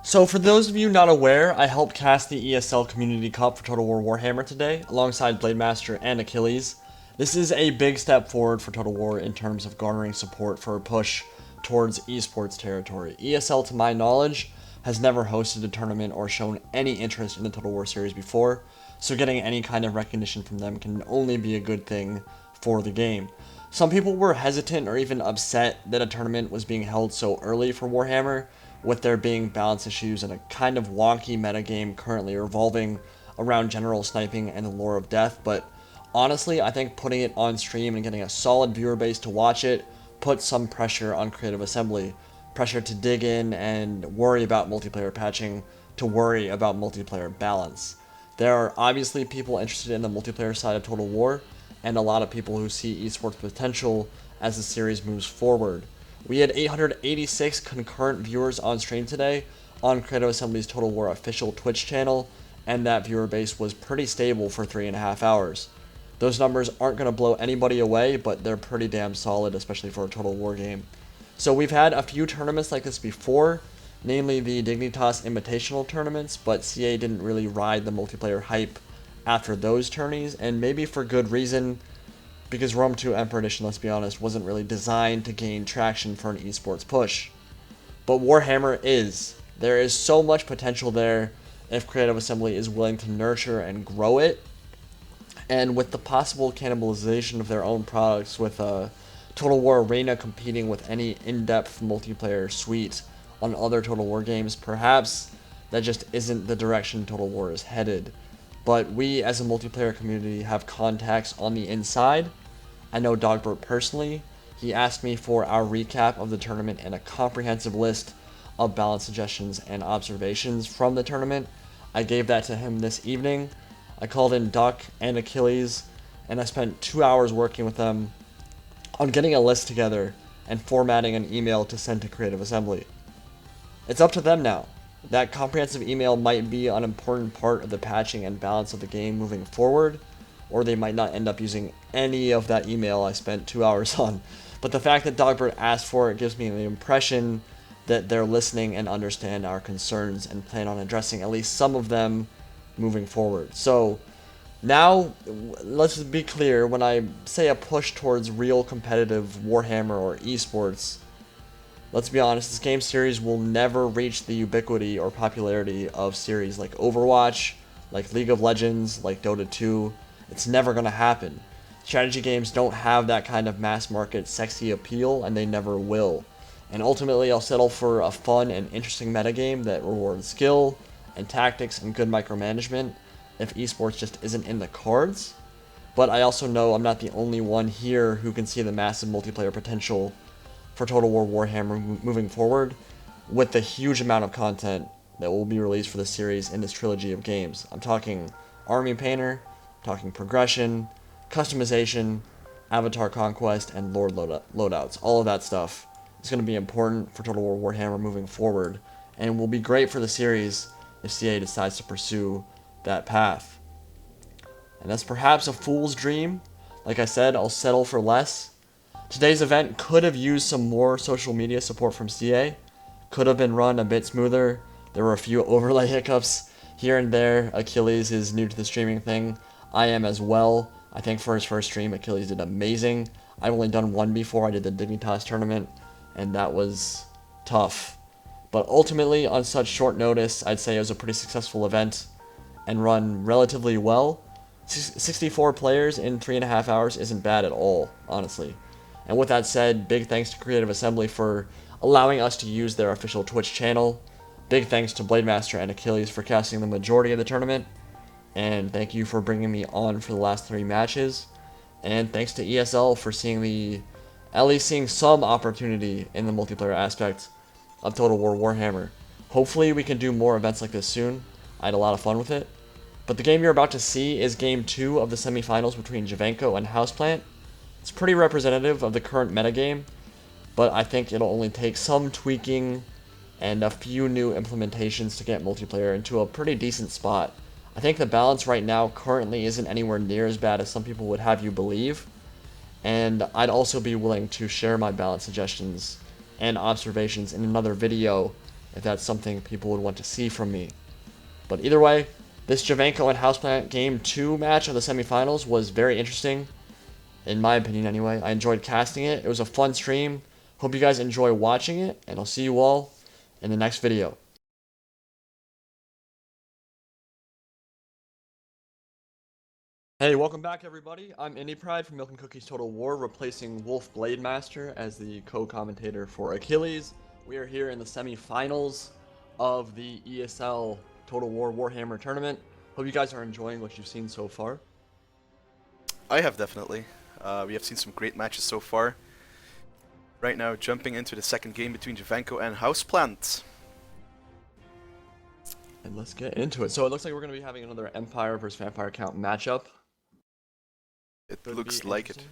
So for those of you not aware, I helped cast the ESL Community Cup for Total War Warhammer today, alongside Blademaster and Achilles. This is a big step forward for Total War in terms of garnering support for a push towards esports territory. ESL, to my knowledge, has never hosted a tournament or shown any interest in the Total War series before, so getting any kind of recognition from them can only be a good thing for the game. Some people were hesitant or even upset that a tournament was being held so early for Warhammer, with there being balance issues and a kind of wonky metagame currently revolving around general sniping and the lore of death, but honestly, I think putting it on stream and getting a solid viewer base to watch it put some pressure on Creative Assembly. Pressure to dig in and worry about multiplayer patching, to worry about multiplayer balance. There are obviously people interested in the multiplayer side of Total War, and a lot of people who see esports potential as the series moves forward. We had 886 concurrent viewers on stream today on Creative Assembly's Total War official Twitch channel, and that viewer base was pretty stable for 3.5 hours. Those numbers aren't going to blow anybody away, but they're pretty damn solid, especially for a Total War game. So we've had a few tournaments like this before, namely the Dignitas Invitational tournaments, but CA didn't really ride the multiplayer hype after those tourneys, and maybe for good reason, because Rome 2 Emperor Edition, let's be honest, wasn't really designed to gain traction for an esports push. But Warhammer is. There is so much potential there if Creative Assembly is willing to nurture and grow it. And with the possible cannibalization of their own products, with Total War Arena competing with any in-depth multiplayer suite on other Total War games, perhaps that just isn't the direction Total War is headed. But we as a multiplayer community have contacts on the inside. I know Dogbert personally. He asked me for our recap of the tournament and a comprehensive list of balance suggestions and observations from the tournament. I gave that to him this evening. I called in Duck and Achilles, and I spent 2 hours working with them on getting a list together and formatting an email to send to Creative Assembly. It's up to them now. That comprehensive email might be an important part of the patching and balance of the game moving forward, or they might not end up using any of that email I spent 2 hours on. But the fact that Dogbert asked for it gives me the impression that they're listening and understand our concerns and plan on addressing at least some of them moving forward. So now, let's be clear, when I say a push towards real competitive Warhammer or esports, let's be honest, this game series will never reach the ubiquity or popularity of series like Overwatch, like League of Legends, like Dota 2. It's never going to happen. Strategy games don't have that kind of mass market sexy appeal, and they never will. And ultimately, I'll settle for a fun and interesting metagame that rewards skill and tactics and good micromanagement if esports just isn't in the cards. But I also know I'm not the only one here who can see the massive multiplayer potential for Total War Warhammer moving forward, with the huge amount of content that will be released for the series in this trilogy of games. I'm talking Army Painter, talking progression, customization, avatar conquest, and lord loadouts. All of that stuff is going to be important for Total War Warhammer moving forward, and will be great for the series if CA decides to pursue that path. And that's perhaps a fool's dream. Like I said, I'll settle for less. Today's event could have used some more social media support from CA. Could have been run a bit smoother. There were a few overlay hiccups here and there. Achilles is new to the streaming thing. I am as well. I think for his first stream, Achilles did amazing. I've only done one before. I did the Dignitas tournament, and that was tough. But ultimately, on such short notice, I'd say it was a pretty successful event and run relatively well. 64 players in 3.5 hours isn't bad at all, honestly. And with that said, big thanks to Creative Assembly for allowing us to use their official Twitch channel. Big thanks to Blademaster and Achilles for casting the majority of the tournament. And thank you for bringing me on for the last 3 matches. And thanks to ESL for at least seeing some opportunity in the multiplayer aspect of Total War Warhammer. Hopefully we can do more events like this soon. I had a lot of fun with it. But the game you're about to see is Game 2 of the semifinals between Jevanko and Houseplant. It's pretty representative of the current metagame, but I think it'll only take some tweaking and a few new implementations to get multiplayer into a pretty decent spot. I think the balance right now currently isn't anywhere near as bad as some people would have you believe, and I'd also be willing to share my balance suggestions and observations in another video if that's something people would want to see from me. But either way, this Jevanko and Houseplant Game 2 match of the semifinals was very interesting, in my opinion anyway. I enjoyed casting it. It was a fun stream. Hope you guys enjoy watching it, and I'll see you all in the next video. Hey, welcome back everybody. I'm Indie Pride from milkandcookiesTW, replacing Wolf Blademaster as the co-commentator for Achilles. We are here in the semi-finals of the ESL Total War Warhammer tournament. Hope you guys are enjoying what you've seen so far. I have definitely. We have seen some great matches so far. Right now, jumping into the second game between Jevanko and Houseplant. And let's get into it. So it looks like we're going to be having another Empire versus Vampire Count matchup. It looks like it.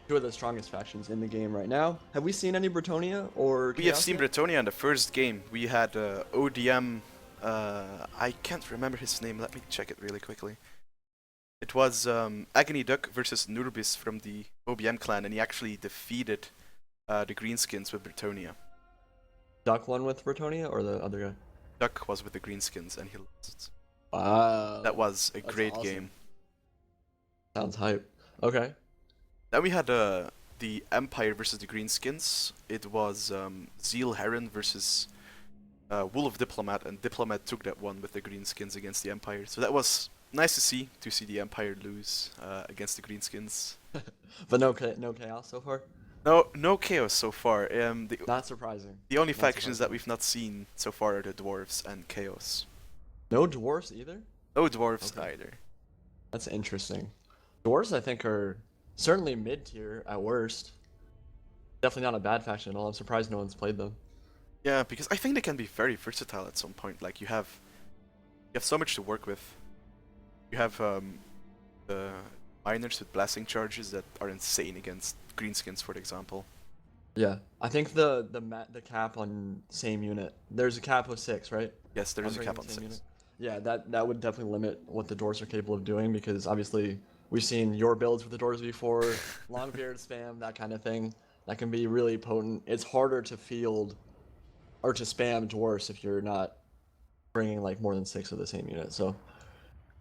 Two of the strongest factions in the game right now. Have we seen any Bretonnia or We have seen Bretonnia in the first game. We had ODM. I can't remember his name. Let me check it really quickly. It was Agony Duck versus Nurbis from the OBM clan, and he actually defeated the Greenskins with Bretonnia. Duck won with Bretonnia or the other guy? Duck was with the Greenskins, and he lost. Wow. That was a great game. Sounds hype. Okay. Then we had the Empire versus the Greenskins. It was Zeal Heron versus Wolf Diplomat, and Diplomat took that one with the Greenskins against the Empire. So that was nice to see the Empire lose against the Greenskins. But no chaos so far? No chaos so far. Not surprising. The only factions that we've not seen so far are the Dwarves and Chaos. No Dwarves either? No Dwarves either. That's interesting. Dwarves, I think, are certainly mid-tier at worst. Definitely not a bad faction at all. I'm surprised no one's played them. Yeah, because I think they can be very versatile at some point. Like you have so much to work with. You have the miners with blasting charges that are insane against Greenskins, for example. Yeah, I think the cap on same unit. There's a cap of 6, right? Yes, there is a cap on 6. Unit. Yeah, that would definitely limit what the Dwarves are capable of doing, because obviously we've seen your builds with the Dwarves before, long beard spam, that kind of thing. That can be really potent. It's harder to field or to spam Dwarves if you're not bringing like more than 6 of the same unit. So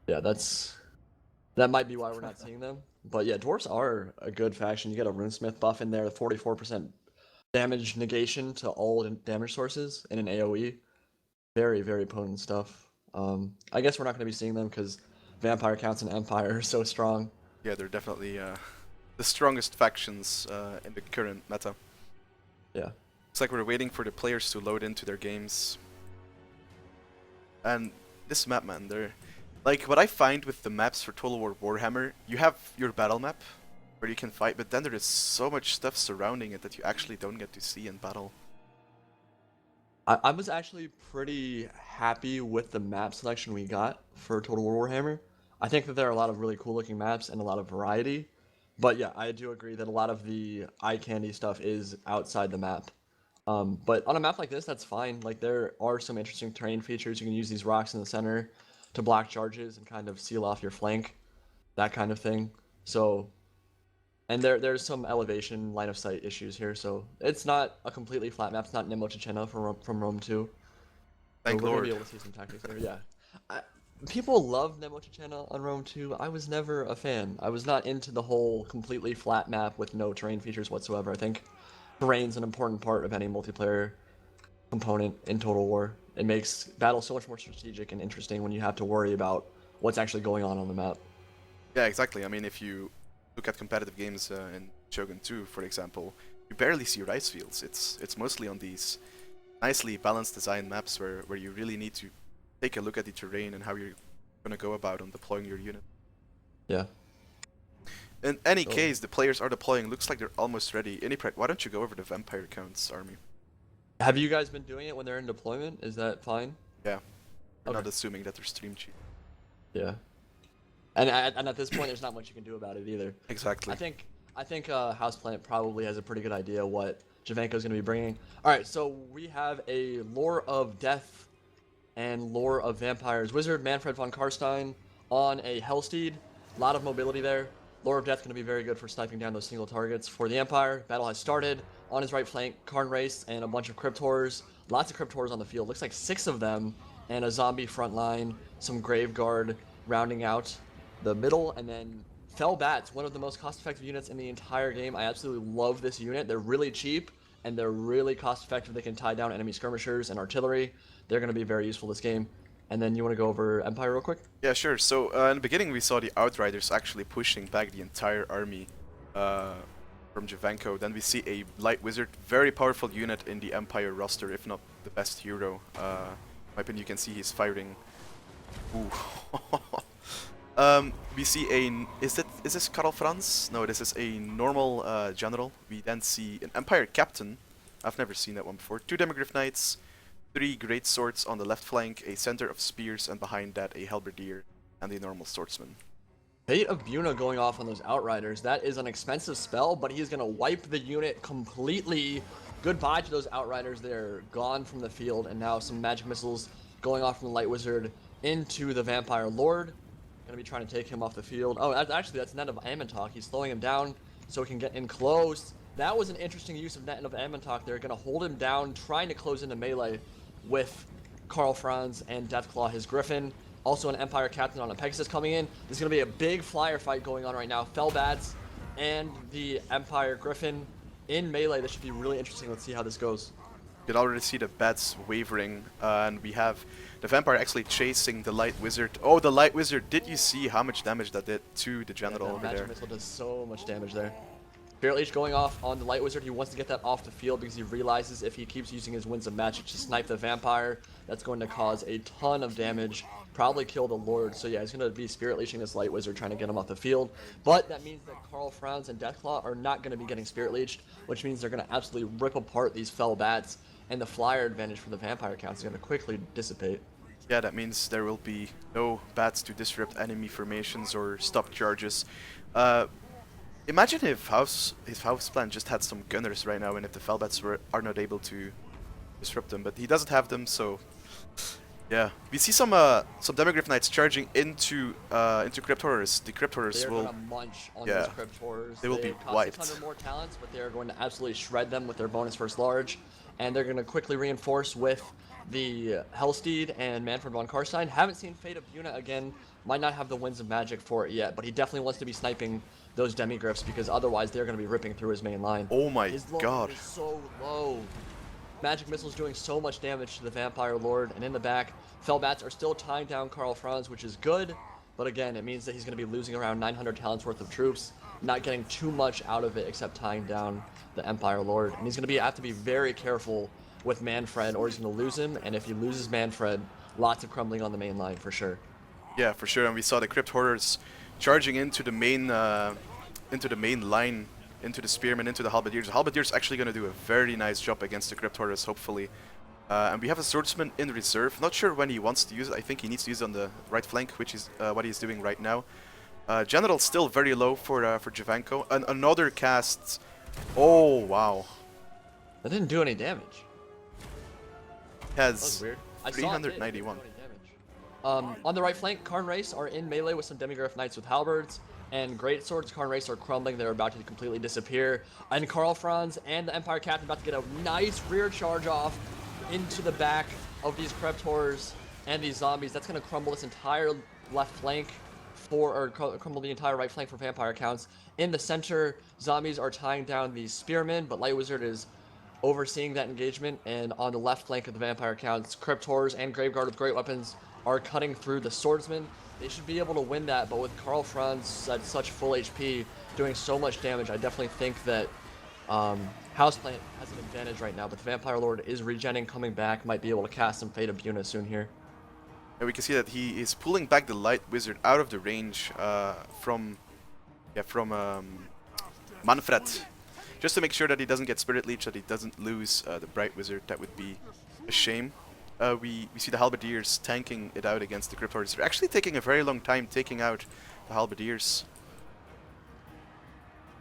yeah, that might be why we're not seeing them. But yeah, Dwarves are a good faction. You get a Runesmith buff in there, 44% damage negation to all damage sources in an AoE. Very, very potent stuff. I guess we're not going to be seeing them because Vampire Counts and Empire are so strong. Yeah, they're definitely the strongest factions in the current meta. Yeah. It's like we're waiting for the players to load into their games. And this map, man, they're... Like, what I find with the maps for Total War Warhammer, you have your battle map where you can fight, but then there is so much stuff surrounding it that you actually don't get to see in battle. I was actually pretty happy with the map selection we got for Total War Warhammer. I think that there are a lot of really cool looking maps and a lot of variety. But yeah, I do agree that a lot of the eye candy stuff is outside the map. But on a map like this, that's fine. Like, there are some interesting terrain features. You can use these rocks in the center to block charges and kind of seal off your flank, that kind of thing. So, and there's some elevation line of sight issues here, so it's not a completely flat map. It's not Nemo Chichena from Rome 2. Thank so we're Lord. gonna be able to see some tactics there. Yeah, people love Nemo Chichena on Rome 2. I was never a fan. I was not into the whole completely flat map with no terrain features whatsoever. I think terrain's an important part of any multiplayer component in Total War. It makes battle so much more strategic and interesting when you have to worry about what's actually going on the map. Yeah, exactly. I mean, if you look at competitive games in Shogun 2, for example, you barely see rice fields. It's mostly on these nicely balanced design maps where you really need to take a look at the terrain and how you're going to go about on deploying your unit. Yeah. In any case, the players are deploying. Looks like they're almost ready. Anypride, why don't you go over the Vampire Counts army? Have you guys been doing it when they're in deployment? Is that fine? Yeah. I'm Okay. not assuming that they're stream cheat. Yeah. And at this point, there's not much you can do about it either. Exactly. I think Houseplant probably has a pretty good idea what Jevanko's going to be bringing. All right, so we have a Lore of Death and Lore of Vampires wizard, Manfred von Karstein, on a Hellsteed. A lot of mobility there. Lore of Death going to be very good for sniping down those single targets for the Empire. Battle has started. On his right flank, Karn Race and a bunch of Crypt Horrors. Lots of Cryptors on the field. Looks like 6 of them, and a zombie front line, some Grave Guard rounding out the middle, and then Fell Bats, one of the most cost-effective units in the entire game. I absolutely love this unit. They're really cheap, and they're really cost-effective. They can tie down enemy skirmishers and artillery. They're going to be very useful this game. And then you want to go over Empire real quick? Yeah, sure. So in the beginning we saw the Outriders actually pushing back the entire army from Jevanko. Then we see a Light Wizard, very powerful unit in the Empire roster, if not the best hero. In my opinion, you can see he's firing. Ooh. We see a... Is this Karl Franz? No, this is a normal general. We then see an Empire Captain. I've never seen that one before. 2 Demigryph Knights, 3 Great Swords on the left flank, a center of spears, and behind that a Halberdier and a normal swordsman. Fate of Buna going off on those Outriders. That is an expensive spell, but he's going to wipe the unit completely. Goodbye to those Outriders. They're gone from the field, and now some magic missiles going off from the Light Wizard into the Vampire Lord. Going to be trying to take him off the field. Oh, actually, that's Net of Ammontok. He's slowing him down so he can get in close. That was an interesting use of Net of Ammontok. They're going to hold him down, trying to close into melee with Karl Franz and Deathclaw, his Griffin. Also an Empire Captain on a Pegasus coming in. There's going to be a big flyer fight going on right now. Fell Bats and the Empire Griffin in melee. This should be really interesting. Let's see how this goes. You can already see the bats wavering, and we have the Vampire actually chasing the Light Wizard. Oh, the Light Wizard! Did you see how much damage that did to the general over there? Magic Missile does so much damage there. Spirit Leech going off on the Light Wizard. He wants to get that off the field because he realizes if he keeps using his Winds of Magic to snipe the Vampire, that's going to cause a ton of damage. Probably kill the Lord. So yeah, he's going to be Spirit Leeching this Light Wizard, trying to get him off the field. But that means that Karl Franz and Deathclaw are not going to be getting Spirit Leeched, which means they're going to absolutely rip apart these Fell Bats. And the flyer advantage for the Vampire Counts is going to quickly dissipate. Yeah, that means there will be no bats to disrupt enemy formations or stop charges. Imagine if Houseplant just had some gunners right now, and if the Fellbats are not able to disrupt them, but he doesn't have them, so yeah. We see some Demigryph Knights charging into Crypt Horrors. The Crypt Horrors will gonna munch on those Crypt Horrors. They will be cost wiped. 600 more talents, but they are going to absolutely shred them with their bonus first large, and they're going to quickly reinforce with the Hellsteed and Manfred von Karstein. Haven't seen Fate of Buna again. Might not have the Winds of Magic for it yet, but he definitely wants to be sniping those Demigryphs because otherwise they're going to be ripping through his main line. Oh my His low god. is so low. Magic Missile's doing so much damage to the Vampire Lord, and in the back, Fellbats are still tying down Karl Franz, which is good, but again, it means that he's going to be losing around 900 talents worth of troops, not getting too much out of it except tying down the Empire Lord, and he's going to have to be very careful with Manfred or he's going to lose him, and if he loses Manfred, lots of crumbling on the main line for sure. Yeah, for sure, and we saw the Crypt Horrors charging into the main line, into the Spearmen, into the Halberdiers. The Halberdiers actually going to do a very nice job against the Crypt Horrors, hopefully. And we have a Swordsman in reserve. Not sure when he wants to use it. I think he needs to use it on the right flank, which is what he's doing right now. General still very low for Jevanko. And another cast. Oh, wow. That didn't do any damage. That was Has weird. I saw it, 391. it didn't do any damage. On the right flank, Karn Race are in melee with some Demigryph Knights with halberds, and Great Swords. Karn Race are crumbling. They're about to completely disappear. And Karl Franz and the Empire Captain about to get a nice rear charge off into the back of these Crypt Horrors and these zombies. That's going to crumble this entire left flank crumble the entire right flank for Vampire Counts. In the center, zombies are tying down the Spearmen, but Light Wizard is overseeing that engagement, and on the left flank of the Vampire Counts, Crypt Horrors and Graveguard with great weapons are cutting through the Swordsmen. They should be able to win that, but with Karl Franz at such full HP, doing so much damage, I definitely think that Houseplant has an advantage right now, but the Vampire Lord is regenning, coming back, might be able to cast some Fate of Buna soon here. And we can see that he is pulling back the Light Wizard out of the range from Manfred. Just to make sure that he doesn't get Spirit Leech, that he doesn't lose the Bright Wizard. That would be a shame. We see the Halberdiers tanking it out against the Crypt Horrors. They're actually taking a very long time taking out the Halberdiers.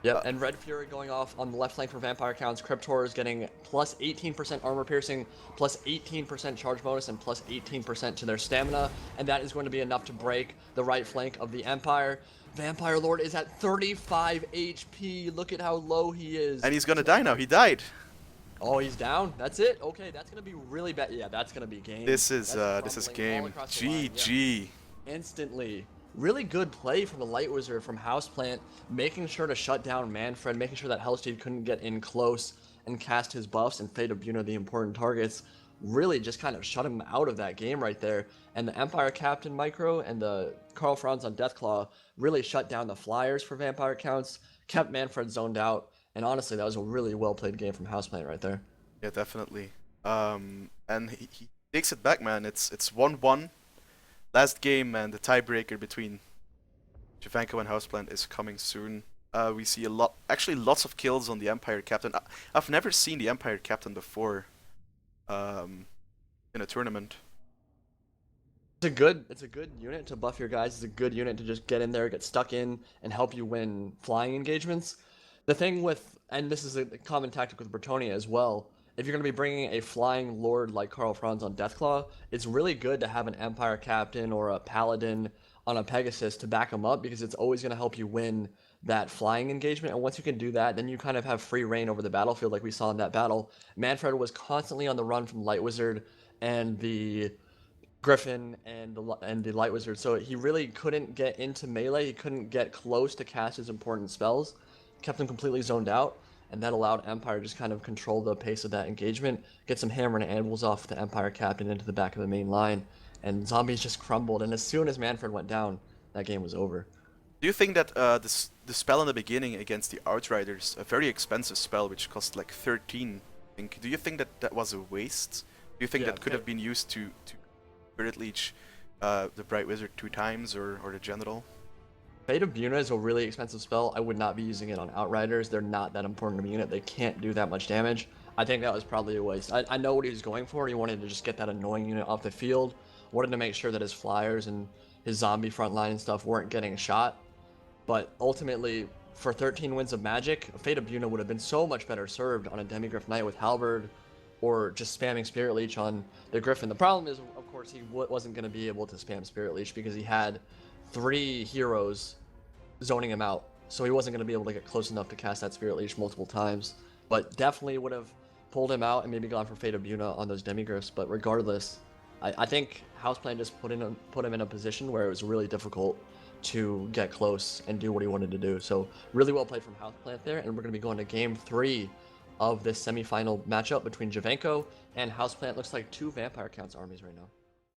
Yep, and Red Fury going off on the left flank for Vampire Counts. Crypt Horrors getting plus 18% armor piercing, plus 18% charge bonus, and plus 18% to their stamina. And that is going to be enough to break the right flank of the Empire. Vampire Lord is at 35 HP. Look at how low he is. And he's gonna die now. He died. Oh, he's down. That's it. Okay, that's gonna be really bad. Yeah, that's gonna be game. This is That's crumbling all game. across the line. Yeah. GG. Instantly. Really good play from the Light Wizard from Houseplant, making sure to shut down Manfred, making sure that Hellsteed couldn't get in close and cast his buffs and Fate of Buna the important targets. Really just kind of shut him out of that game right there. And the Empire Captain Micro and the Karl Franz on Deathclaw really shut down the flyers for Vampire counts, kept Manfred zoned out, and honestly, that was a really well played game from Houseplant right there. Yeah, definitely. And he takes it back, man. It's 1-1. Last game, and the tiebreaker between Jevanko and Houseplant is coming soon. We see actually lots of kills on the Empire Captain. I've never seen the Empire Captain before in a tournament. It's a good unit to buff your guys. It's a good unit to just get in there, get stuck in, and help you win flying engagements. The thing with, and this is a common tactic with Bretonnia as well, if you're going to be bringing a flying lord like Karl Franz on Deathclaw, it's really good to have an Empire Captain or a Paladin on a Pegasus to back him up because it's always going to help you win that flying engagement. And once you can do that, then you kind of have free reign over the battlefield like we saw in that battle. Manfred was constantly on the run from Light Wizard and the Griffin and the Light Wizard, so he really couldn't get into melee. He couldn't get close to cast his important spells. Kept him completely zoned out, and that allowed Empire to just kind of control the pace of that engagement, get some hammer and anvils off the Empire Captain into the back of the main line, and zombies just crumbled. And as soon as Manfred went down, that game was over. Do you think that the spell in the beginning against the Outriders, a very expensive spell which cost like 13, I think, do you think that that was a waste? Do you think Yeah, that could have been used to Spirit Leech the Bright Wizard 2 times or the General? Fate of Buna is a really expensive spell. I would not be using it on Outriders. They're not that important of a unit. They can't do that much damage. I think that was probably a waste. I know what he was going for. He wanted to just get that annoying unit off the field. Wanted to make sure that his flyers and his zombie frontline and stuff weren't getting shot. But ultimately, for 13 wins of Magic, Fate of Buna would have been so much better served on a Demigryph Knight with Halberd or just spamming Spirit Leech on the Griffin. The problem is, of course, he wasn't going to be able to spam Spirit Leech because he had 3 heroes zoning him out. So he wasn't going to be able to get close enough to cast that Spirit Leech multiple times. But definitely would have pulled him out and maybe gone for Fate of Buna on those Demigryphs. But regardless, I think Houseplant just put him in a position where it was really difficult to get close and do what he wanted to do. So really well played from Houseplant there, and we're going to be going to Game 3 of this semifinal matchup between Jevanko and Houseplant. Looks like 2 Vampire Counts armies right now.